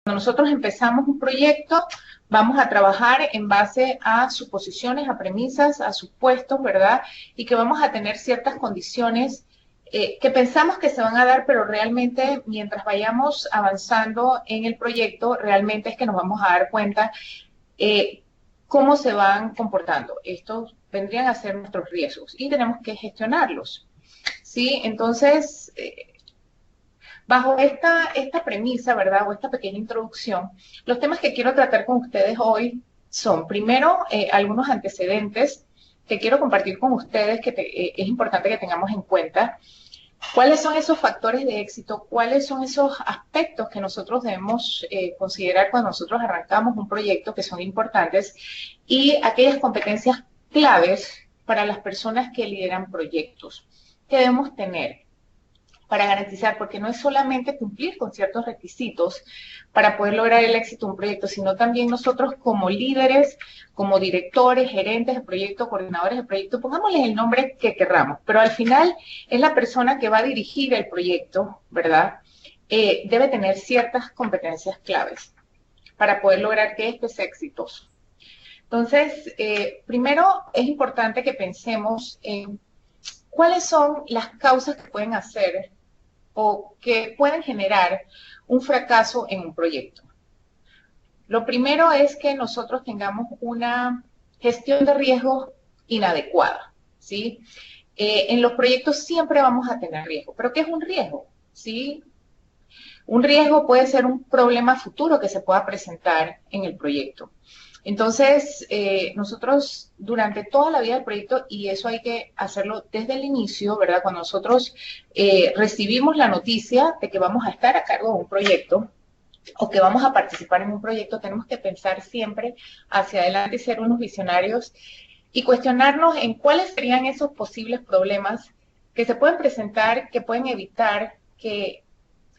Cuando nosotros empezamos un proyecto, vamos a trabajar en base a suposiciones, a premisas, a supuestos, ¿verdad? Y que vamos a tener ciertas condiciones que pensamos que se van a dar, pero realmente mientras vayamos avanzando en el proyecto, realmente es que nos vamos a dar cuenta eh, cómo se van comportando. Estos vendrían a ser nuestros riesgos y tenemos que gestionarlos, ¿sí? Entonces, bajo esta premisa, ¿verdad? O esta pequeña introducción, los temas que quiero tratar con ustedes hoy son, primero, algunos antecedentes que quiero compartir con ustedes que es importante que tengamos en cuenta. ¿Cuáles son esos factores de éxito? ¿Cuáles son esos aspectos que nosotros debemos considerar cuando nosotros arrancamos un proyecto que son importantes? Y aquellas competencias claves para las personas que lideran proyectos que debemos tener para garantizar, porque no es solamente cumplir con ciertos requisitos para poder lograr el éxito de un proyecto, sino también nosotros como líderes, como directores, gerentes de proyecto, coordinadores de proyecto, pongámosles el nombre que querramos, pero al final es la persona que va a dirigir el proyecto, ¿verdad? Debe tener ciertas competencias claves para poder lograr que esto sea exitoso. Entonces, primero es importante que pensemos en cuáles son las causas que pueden hacer o que pueden generar un fracaso en un proyecto. Lo primero es que nosotros tengamos una gestión de riesgos inadecuada, ¿sí? En los proyectos siempre vamos a tener riesgo, pero ¿qué es un riesgo? ¿Sí? Un riesgo puede ser un problema futuro que se pueda presentar en el proyecto. Entonces, nosotros durante toda la vida del proyecto, y eso hay que hacerlo desde el inicio, ¿verdad? Cuando nosotros recibimos la noticia de que vamos a estar a cargo de un proyecto o que vamos a participar en un proyecto, tenemos que pensar siempre hacia adelante y ser unos visionarios y cuestionarnos en cuáles serían esos posibles problemas que se pueden presentar, que pueden evitar que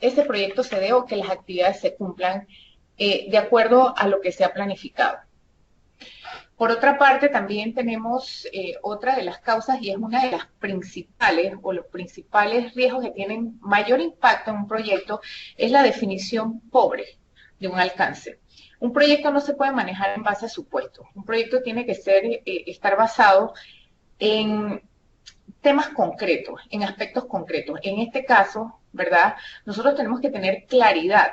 ese proyecto se dé o que las actividades se cumplan de acuerdo a lo que se ha planificado. Por otra parte, también tenemos otra de las causas y es una de las principales o los principales riesgos que tienen mayor impacto en un proyecto es la definición pobre de un alcance. Un proyecto no se puede manejar en base a supuestos. Un proyecto tiene que estar basado en temas concretos, en aspectos concretos. En este caso, ¿verdad? Nosotros tenemos que tener claridad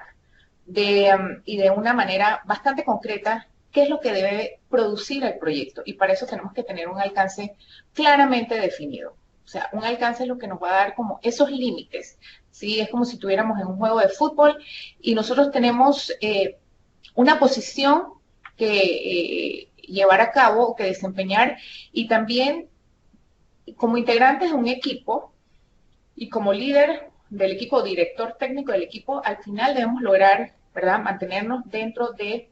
y de una manera bastante concreta qué es lo que debe producir el proyecto. Y para eso tenemos que tener un alcance claramente definido. O sea, un alcance es lo que nos va a dar como esos límites. ¿Sí? Es como si tuviéramos en un juego de fútbol y nosotros tenemos una posición que llevar a cabo, que desempeñar y también como integrantes de un equipo y como líder del equipo, director técnico del equipo, al final debemos lograr, ¿verdad?, mantenernos dentro de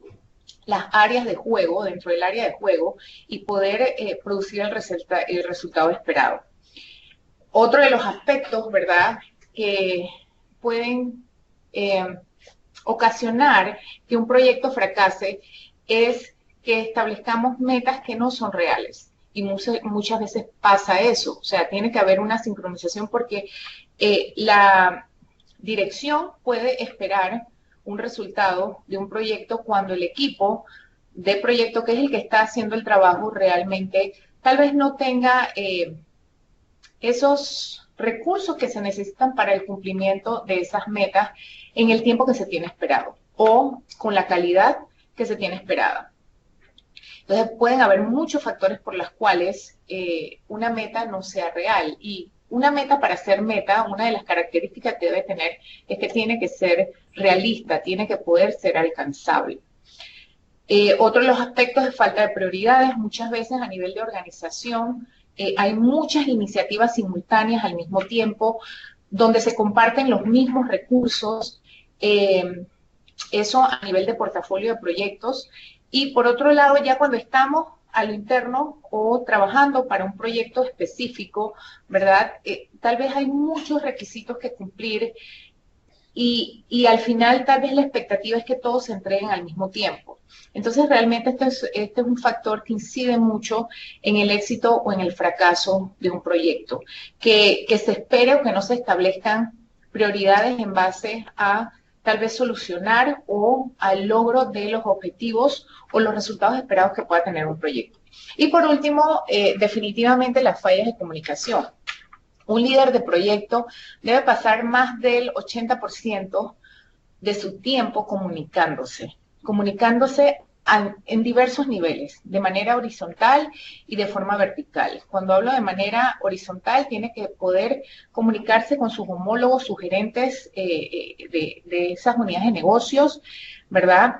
las áreas de juego, dentro del área de juego y poder producir el resultado esperado. Otro de los aspectos, ¿verdad?, que pueden ocasionar que un proyecto fracase es que establezcamos metas que no son reales. Y muchas veces pasa eso. O sea, tiene que haber una sincronización porque la dirección puede esperar un resultado de un proyecto cuando el equipo de proyecto, que es el que está haciendo el trabajo, realmente tal vez no tenga esos recursos que se necesitan para el cumplimiento de esas metas en el tiempo que se tiene esperado o con la calidad que se tiene esperada. Entonces pueden haber muchos factores por los cuales una meta no sea real y una meta para ser meta, una de las características que debe tener es que tiene que ser realista, tiene que poder ser alcanzable. Otro de los aspectos es falta de prioridades. Muchas veces a nivel de organización hay muchas iniciativas simultáneas al mismo tiempo donde se comparten los mismos recursos, eso a nivel de portafolio de proyectos. Y por otro lado, ya cuando estamos a lo interno o trabajando para un proyecto específico, ¿verdad? Tal vez hay muchos requisitos que cumplir y al final tal vez la expectativa es que todos se entreguen al mismo tiempo. Entonces realmente este es un factor que incide mucho en el éxito o en el fracaso de un proyecto, que se espere o que no se establezcan prioridades en base a tal vez solucionar o al logro de los objetivos o los resultados esperados que pueda tener un proyecto. Y por último, definitivamente las fallas de comunicación. Un líder de proyecto debe pasar más del 80% de su tiempo comunicándose en diversos niveles, de manera horizontal y de forma vertical. Cuando hablo de manera horizontal, tiene que poder comunicarse con sus homólogos, sus gerentes de esas unidades de negocios, ¿verdad?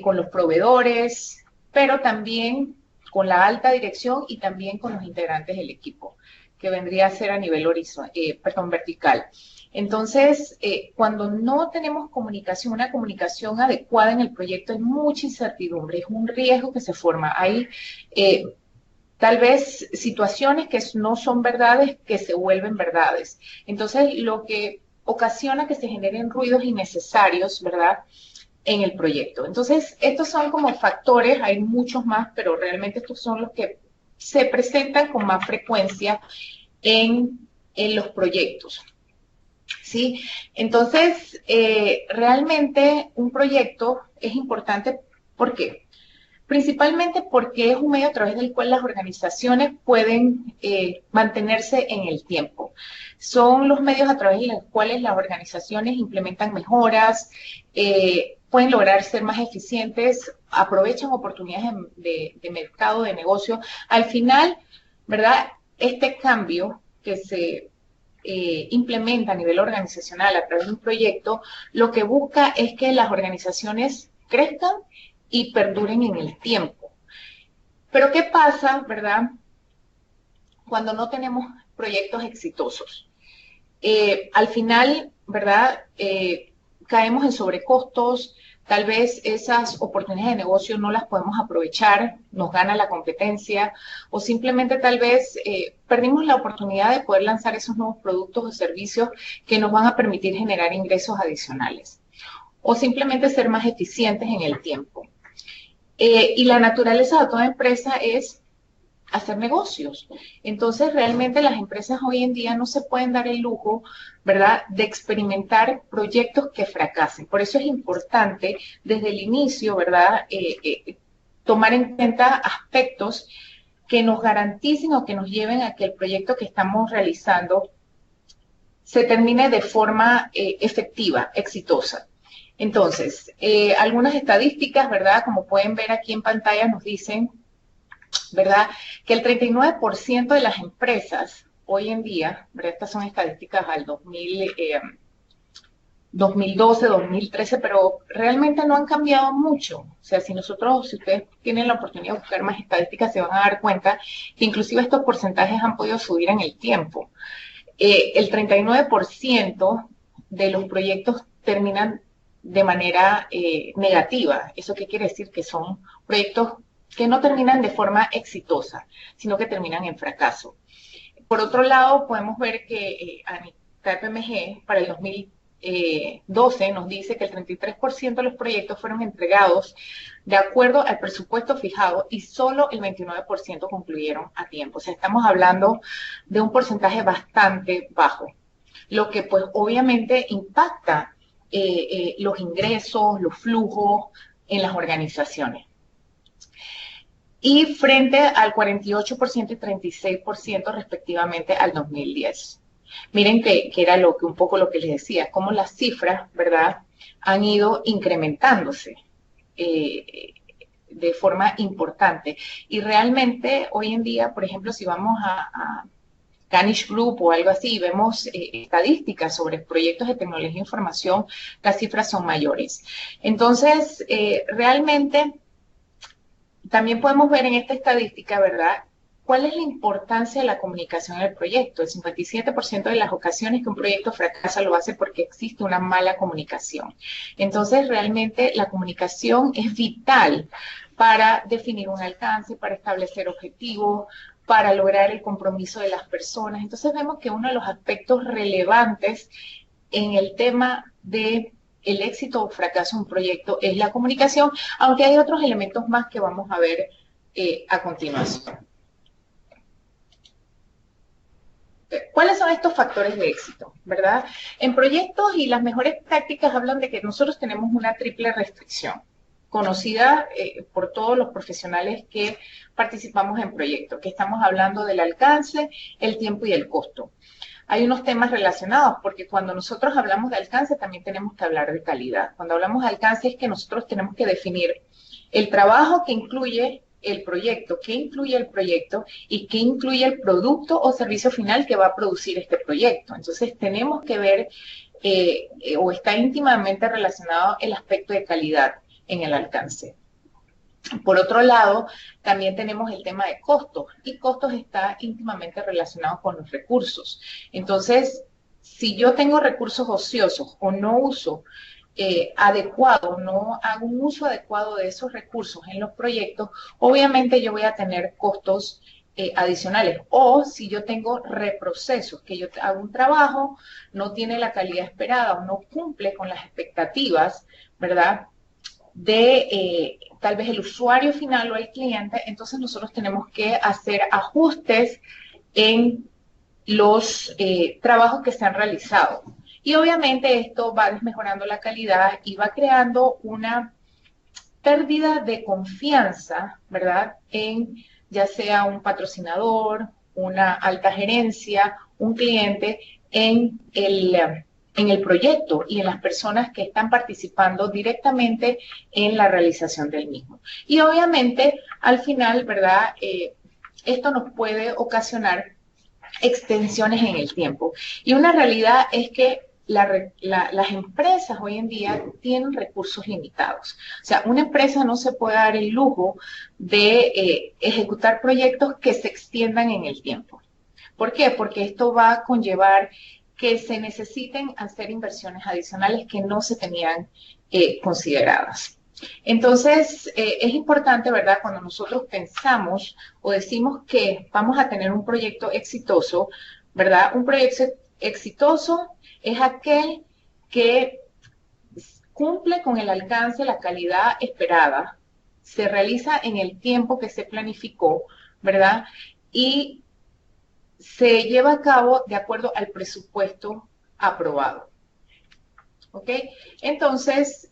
Con los proveedores, pero también con la alta dirección y también con los integrantes del equipo, que vendría a ser a nivel vertical. Entonces, cuando no tenemos comunicación, una comunicación adecuada en el proyecto, hay mucha incertidumbre, es un riesgo que se forma. Hay tal vez situaciones que no son verdades que se vuelven verdades. Entonces, lo que ocasiona que se generen ruidos innecesarios, ¿verdad?, en el proyecto. Entonces, estos son como factores, hay muchos más, pero realmente estos son los que se presentan con más frecuencia en los proyectos. ¿Sí? Entonces, realmente un proyecto es importante, ¿por qué? Principalmente porque es un medio a través del cual las organizaciones pueden mantenerse en el tiempo. Son los medios a través de los cuales las organizaciones implementan mejoras, pueden lograr ser más eficientes, aprovechan oportunidades de mercado, de negocio. Al final, ¿verdad? Este cambio que se implementa a nivel organizacional a través de un proyecto, lo que busca es que las organizaciones crezcan y perduren en el tiempo. Pero ¿qué pasa, verdad, cuando no tenemos proyectos exitosos? Al final, ¿verdad? Caemos en sobrecostos, tal vez esas oportunidades de negocio no las podemos aprovechar, nos gana la competencia, o simplemente tal vez perdimos la oportunidad de poder lanzar esos nuevos productos o servicios que nos van a permitir generar ingresos adicionales, o simplemente ser más eficientes en el tiempo. Y la naturaleza de toda empresa es hacer negocios. Entonces, realmente las empresas hoy en día no se pueden dar el lujo, ¿verdad?, de experimentar proyectos que fracasen. Por eso es importante desde el inicio, ¿verdad?, tomar en cuenta aspectos que nos garanticen o que nos lleven a que el proyecto que estamos realizando se termine de forma efectiva, exitosa. Entonces, algunas estadísticas, ¿verdad?, como pueden ver aquí en pantalla, nos dicen, ¿verdad?, que el 39% de las empresas hoy en día, ¿verdad?, estas son estadísticas al 2012, 2013, pero realmente no han cambiado mucho. O sea, si ustedes tienen la oportunidad de buscar más estadísticas, se van a dar cuenta que inclusive estos porcentajes han podido subir en el tiempo. El 39% de los proyectos terminan de manera negativa. ¿Eso qué quiere decir? Que son proyectos que no terminan de forma exitosa, sino que terminan en fracaso. Por otro lado, podemos ver que KPMG para el 2012 nos dice que el 33% de los proyectos fueron entregados de acuerdo al presupuesto fijado y solo el 29% concluyeron a tiempo. O sea, estamos hablando de un porcentaje bastante bajo, lo que pues obviamente impacta los ingresos, los flujos en las organizaciones. Y frente al 48% y 36% respectivamente al 2010. Miren que era un poco lo que les decía, cómo las cifras, ¿verdad?, han ido incrementándose de forma importante. Y realmente hoy en día, por ejemplo, si vamos a Kanish Group o algo así, y vemos estadísticas sobre proyectos de tecnología e información, las cifras son mayores. Entonces, realmente también podemos ver en esta estadística, ¿verdad?, cuál es la importancia de la comunicación en el proyecto. El 57% de las ocasiones que un proyecto fracasa lo hace porque existe una mala comunicación. Entonces, realmente la comunicación es vital para definir un alcance, para establecer objetivos, para lograr el compromiso de las personas. Entonces, vemos que uno de los aspectos relevantes en el tema de el éxito o fracaso de un proyecto es la comunicación, aunque hay otros elementos más que vamos a ver a continuación. ¿Cuáles son estos factores de éxito, verdad? En proyectos y las mejores tácticas hablan de que nosotros tenemos una triple restricción, conocida por todos los profesionales que participamos en proyectos, que estamos hablando del alcance, el tiempo y el costo. Hay unos temas relacionados, porque cuando nosotros hablamos de alcance también tenemos que hablar de calidad. Cuando hablamos de alcance es que nosotros tenemos que definir el trabajo que incluye el proyecto, qué incluye el proyecto y qué incluye el producto o servicio final que va a producir este proyecto. Entonces tenemos que ver o está íntimamente relacionado el aspecto de calidad en el alcance. Por otro lado, también tenemos el tema de costos, y costos está íntimamente relacionado con los recursos. Entonces, si yo tengo recursos ociosos o no uso adecuado, no hago un uso adecuado de esos recursos en los proyectos, obviamente yo voy a tener costos adicionales. O si yo tengo reprocesos, que yo hago un trabajo, no tiene la calidad esperada o no cumple con las expectativas, ¿verdad?, de tal vez el usuario final o el cliente, entonces nosotros tenemos que hacer ajustes en los trabajos que se han realizado. Y obviamente esto va desmejorando la calidad y va creando una pérdida de confianza, ¿verdad?, en ya sea un patrocinador, una alta gerencia, un cliente, en el proyecto y en las personas que están participando directamente en la realización del mismo. Y obviamente, al final, ¿verdad?, esto nos puede ocasionar extensiones en el tiempo. Y una realidad es que las empresas hoy en día tienen recursos limitados. O sea, una empresa no se puede dar el lujo de ejecutar proyectos que se extiendan en el tiempo. ¿Por qué? Porque esto va a conllevar que se necesiten hacer inversiones adicionales que no se tenían consideradas. Entonces, es importante, ¿verdad?, cuando nosotros pensamos o decimos que vamos a tener un proyecto exitoso, ¿verdad? Un proyecto exitoso es aquel que cumple con el alcance, la calidad esperada, se realiza en el tiempo que se planificó, ¿verdad?, y se lleva a cabo de acuerdo al presupuesto aprobado. ¿Ok? Entonces,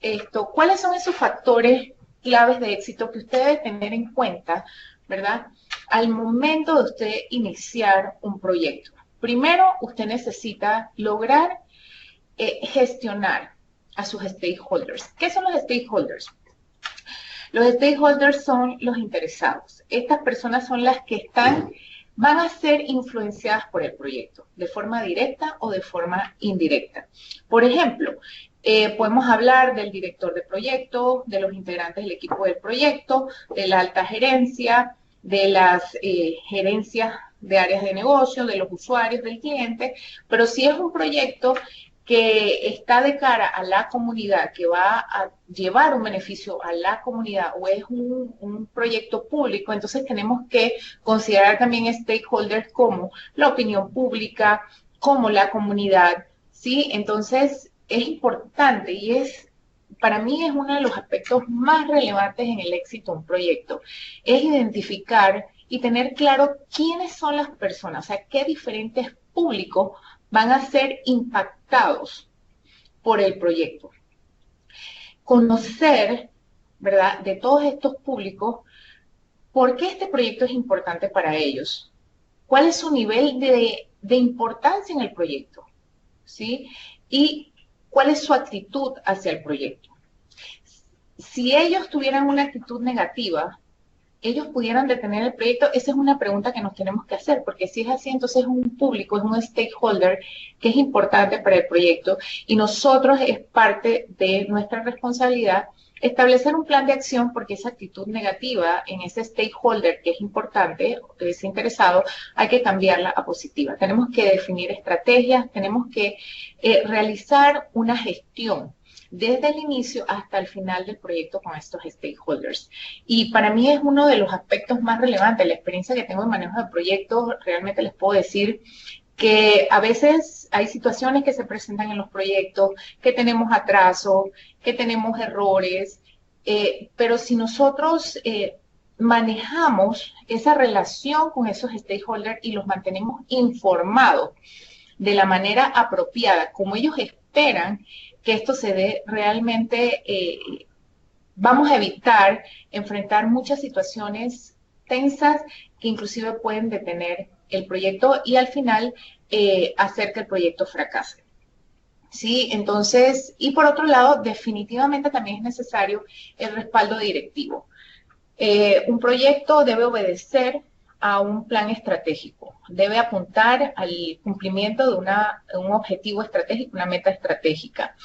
¿cuáles son esos factores claves de éxito que usted debe tener en cuenta, ¿verdad?, al momento de usted iniciar un proyecto? Primero, usted necesita lograr gestionar a sus stakeholders. ¿Qué son los stakeholders? Los stakeholders son los interesados. Estas personas son las que van a ser influenciadas por el proyecto, de forma directa o de forma indirecta. Por ejemplo, podemos hablar del director de proyecto, de los integrantes del equipo del proyecto, de la alta gerencia, de las gerencias de áreas de negocio, de los usuarios, del cliente, pero si es un proyecto que está de cara a la comunidad, que va a llevar un beneficio a la comunidad o es un proyecto público, entonces tenemos que considerar también stakeholders como la opinión pública, como la comunidad, ¿sí? Entonces es importante y para mí es uno de los aspectos más relevantes en el éxito de un proyecto, es identificar y tener claro quiénes son las personas, o sea, qué diferentes públicos van a ser impactados por el proyecto. Conocer, ¿verdad?, de todos estos públicos, por qué este proyecto es importante para ellos, cuál es su nivel de importancia en el proyecto, ¿sí? Y cuál es su actitud hacia el proyecto. Si ellos tuvieran una actitud negativa, ellos pudieran detener el proyecto, esa es una pregunta que nos tenemos que hacer, porque si es así, entonces es un público, es un stakeholder que es importante para el proyecto y nosotros es parte de nuestra responsabilidad establecer un plan de acción porque esa actitud negativa en ese stakeholder que es importante, que es interesado, hay que cambiarla a positiva. Tenemos que definir estrategias, tenemos que realizar una gestión desde el inicio hasta el final del proyecto con estos stakeholders. Y para mí es uno de los aspectos más relevantes. La experiencia que tengo en manejo de proyectos, realmente les puedo decir que a veces hay situaciones que se presentan en los proyectos, que tenemos atrasos, que tenemos errores, pero si nosotros manejamos esa relación con esos stakeholders y los mantenemos informados de la manera apropiada, como ellos esperan que esto se dé realmente, vamos a evitar enfrentar muchas situaciones tensas que inclusive pueden detener el proyecto y al final hacer que el proyecto fracase. Sí, entonces, y por otro lado, definitivamente también es necesario el respaldo directivo. Un proyecto debe obedecer a un plan estratégico, debe apuntar al cumplimiento de un objetivo estratégico, una meta estratégica.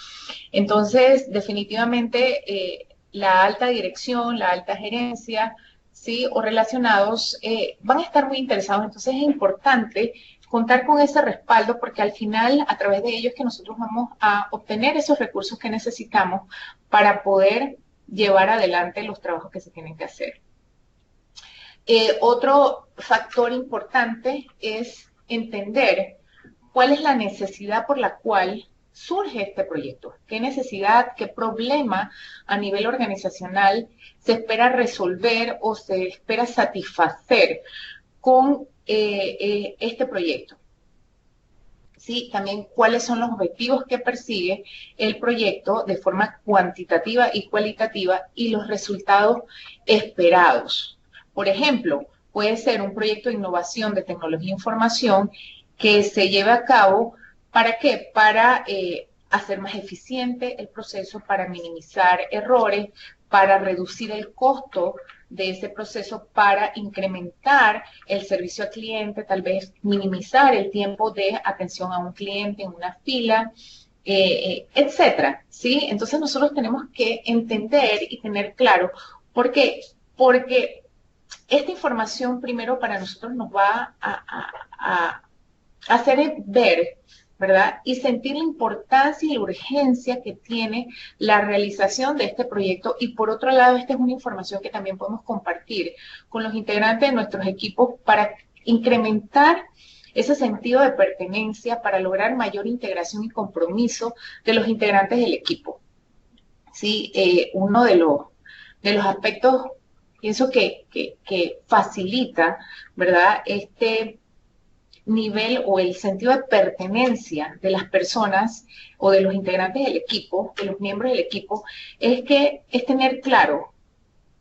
Entonces, definitivamente, la alta dirección, la alta gerencia, ¿sí? O relacionados van a estar muy interesados. Entonces, es importante contar con ese respaldo porque al final, a través de ellos, que nosotros vamos a obtener esos recursos que necesitamos para poder llevar adelante los trabajos que se tienen que hacer. Otro factor importante es entender cuál es la necesidad por la cual surge este proyecto, qué necesidad, qué problema a nivel organizacional se espera resolver o se espera satisfacer con este proyecto. ¿Sí? También cuáles son los objetivos que persigue el proyecto de forma cuantitativa y cualitativa y los resultados esperados. Por ejemplo, puede ser un proyecto de innovación de tecnología e información que se lleve a cabo, ¿para qué? Para hacer más eficiente el proceso, para minimizar errores, para reducir el costo de ese proceso, para incrementar el servicio al cliente, tal vez minimizar el tiempo de atención a un cliente en una fila, etcétera, ¿sí? Entonces nosotros tenemos que entender y tener claro por qué, porque esta información primero para nosotros nos va a hacer ver, ¿verdad? Y sentir la importancia y la urgencia que tiene la realización de este proyecto. Y por otro lado, esta es una información que también podemos compartir con los integrantes de nuestros equipos para incrementar ese sentido de pertenencia, para lograr mayor integración y compromiso de los integrantes del equipo. Sí, uno de los aspectos, pienso que facilita, ¿verdad? Este nivel o el sentido de pertenencia de las personas o de los integrantes del equipo, de los miembros del equipo, es tener claro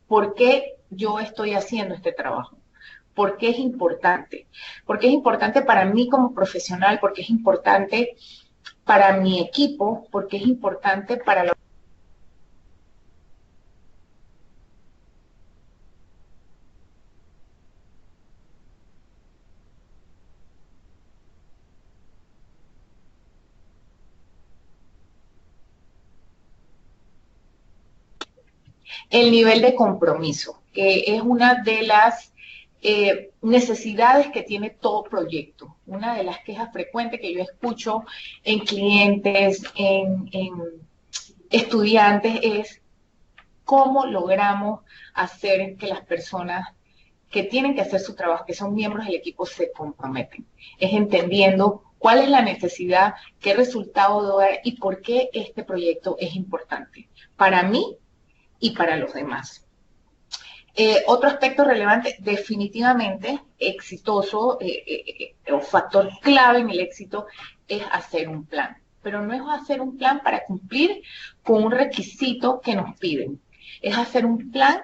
por qué yo estoy haciendo este trabajo, por qué es importante, porque es importante para mí como profesional, porque es importante para mi equipo, porque es importante para la el nivel de compromiso, que es una de las necesidades que tiene todo proyecto. Una de las quejas frecuentes que yo escucho en clientes, en estudiantes, es cómo logramos hacer que las personas que tienen que hacer su trabajo, que son miembros del equipo, se comprometen. Es entendiendo cuál es la necesidad, qué resultado debe dar y por qué este proyecto es importante para mí y para los demás. Otro aspecto relevante, definitivamente exitoso o factor clave en el éxito es hacer un plan. Pero no es hacer un plan para cumplir con un requisito que nos piden. Es hacer un plan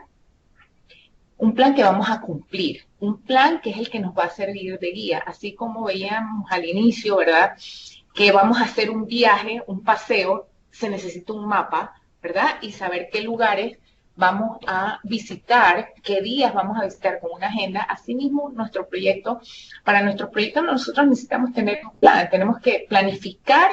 que vamos a cumplir, un plan que es el que nos va a servir de guía, así como veíamos al inicio, ¿verdad? Que vamos a hacer un viaje, un paseo, se necesita un mapa, ¿verdad? Y saber qué lugares vamos a visitar, qué días vamos a visitar con una agenda. Asimismo, para nuestro proyecto nosotros necesitamos tener un plan, tenemos que planificar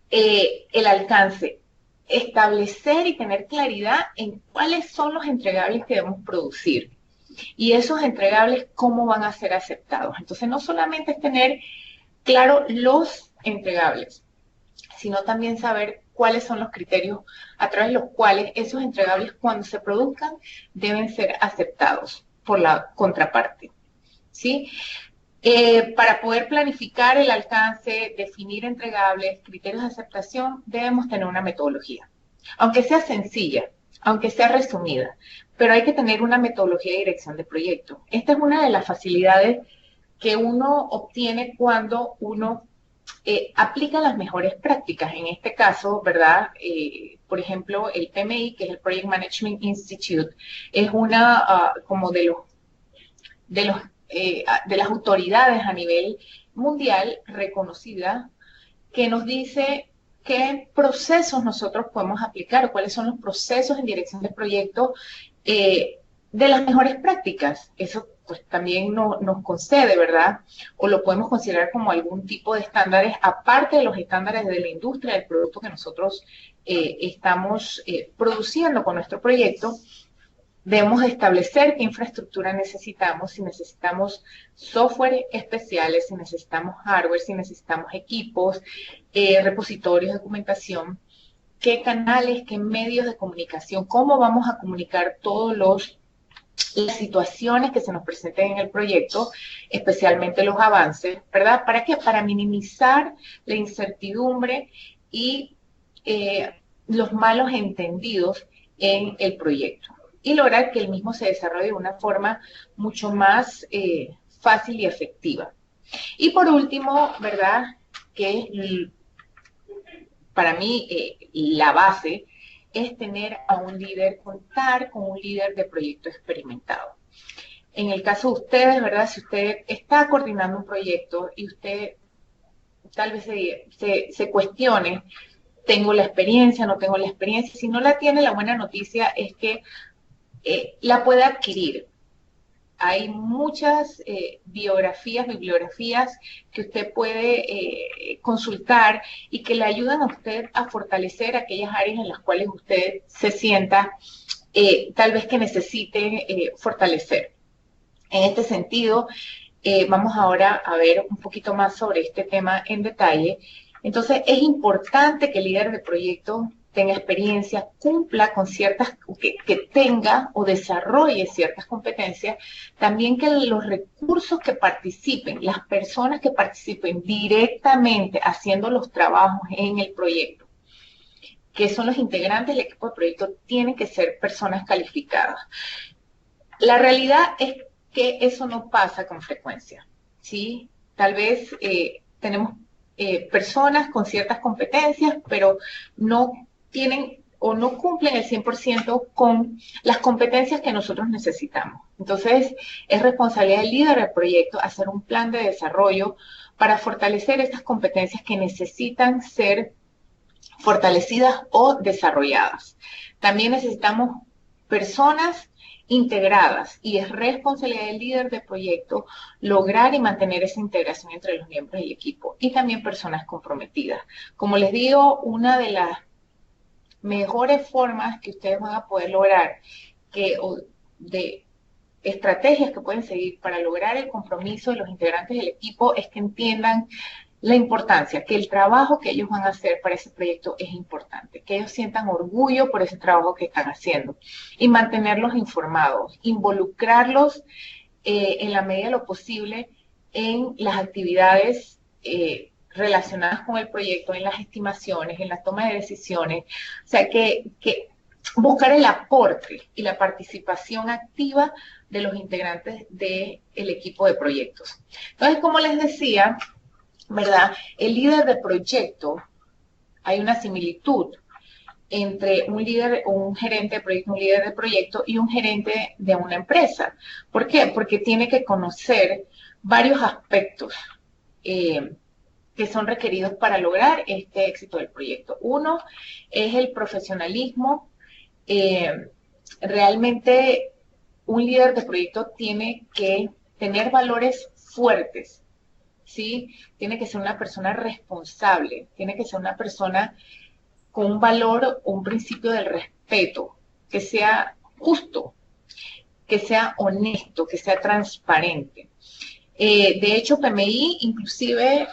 el alcance, establecer y tener claridad en cuáles son los entregables que debemos producir. Y esos entregables, ¿cómo van a ser aceptados? Entonces, no solamente es tener claro los entregables, sino también saber cuáles son los criterios a través de los cuales esos entregables, cuando se produzcan, deben ser aceptados por la contraparte. ¿Sí? Para poder planificar el alcance, definir entregables, criterios de aceptación, debemos tener una metodología. Aunque sea sencilla, aunque sea resumida, pero hay que tener una metodología de dirección de proyecto. Esta es una de las facilidades que uno obtiene cuando uno aplica las mejores prácticas. En este caso, ¿verdad? Por ejemplo, el PMI, que es el Project Management Institute, es una como de los de las autoridades a nivel mundial reconocida que nos dice qué procesos nosotros podemos aplicar o cuáles son los procesos en dirección de proyectos de las mejores prácticas. Eso pues también nos concede, ¿verdad? O lo podemos considerar como algún tipo de estándares, aparte de los estándares de la industria, del producto que nosotros estamos produciendo con nuestro proyecto. Debemos establecer qué infraestructura necesitamos, si necesitamos software especiales, si necesitamos hardware, si necesitamos equipos, repositorios de documentación, qué canales, qué medios de comunicación, cómo vamos a comunicar las situaciones que se nos presenten en el proyecto, especialmente los avances, ¿verdad? ¿Para qué? Para minimizar la incertidumbre y los malos entendidos en el proyecto y lograr que el mismo se desarrolle de una forma mucho más fácil y efectiva. Y por último, ¿verdad? Que para mí la base es tener a un líder, contar con un líder de proyecto experimentado. En el caso de ustedes, ¿verdad? Si usted está coordinando un proyecto y usted tal vez se cuestione, ¿tengo la experiencia, no tengo la experiencia? Si no la tiene, la buena noticia es que la puede adquirir. Hay muchas bibliografías que usted puede consultar y que le ayudan a usted a fortalecer aquellas áreas en las cuales usted se sienta tal vez que necesite fortalecer. En este sentido, vamos ahora a ver un poquito más sobre este tema en detalle. Entonces, es importante que el líder de proyecto tenga experiencia, cumpla con que tenga o desarrolle ciertas competencias, también que los recursos que participen, las personas que participen directamente haciendo los trabajos en el proyecto, que son los integrantes del equipo de proyecto, tienen que ser personas calificadas. La realidad es que eso no pasa con frecuencia, ¿sí? Tal vez tenemos personas con ciertas competencias, pero no tienen o no cumplen el 100% con las competencias que nosotros necesitamos. Entonces, es responsabilidad del líder del proyecto hacer un plan de desarrollo para fortalecer estas competencias que necesitan ser fortalecidas o desarrolladas. También necesitamos personas integradas y es responsabilidad del líder de proyecto lograr y mantener esa integración entre los miembros del equipo y también personas comprometidas. Como les digo, una de las mejores formas que ustedes van a poder lograr de estrategias que pueden seguir para lograr el compromiso de los integrantes del equipo es que entiendan la importancia, que el trabajo que ellos van a hacer para ese proyecto es importante, que ellos sientan orgullo por ese trabajo que están haciendo y mantenerlos informados, involucrarlos en la medida de lo posible en las actividades relacionadas con el proyecto, en las estimaciones, en la toma de decisiones, o sea, que buscar el aporte y la participación activa de los integrantes del equipo de proyectos. Entonces, como les decía, ¿verdad? El líder de proyecto, hay una similitud entre un líder o un gerente de proyecto, un líder de proyecto y un gerente de una empresa. ¿Por qué? Porque tiene que conocer varios aspectos que son requeridos para lograr este éxito del proyecto. Uno es el profesionalismo. Realmente un líder de proyecto tiene que tener valores fuertes, ¿sí? Tiene que ser una persona responsable, tiene que ser una persona con un valor, un principio del respeto, que sea justo, que sea honesto, que sea transparente. De hecho, PMI inclusive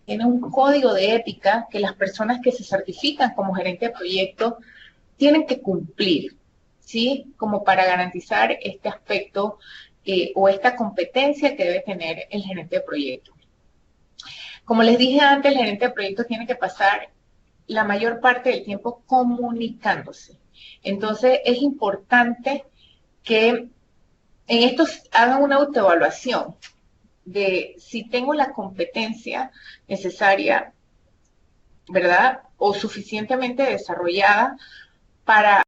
tiene un código de ética que las personas que se certifican como gerente de proyecto tienen que cumplir, ¿sí? Como para garantizar este aspecto o esta competencia que debe tener el gerente de proyecto. Como les dije antes, el gerente de proyecto tiene que pasar la mayor parte del tiempo comunicándose. Entonces es importante que en estos hagan una autoevaluación de si tengo la competencia necesaria, ¿verdad? O suficientemente desarrollada para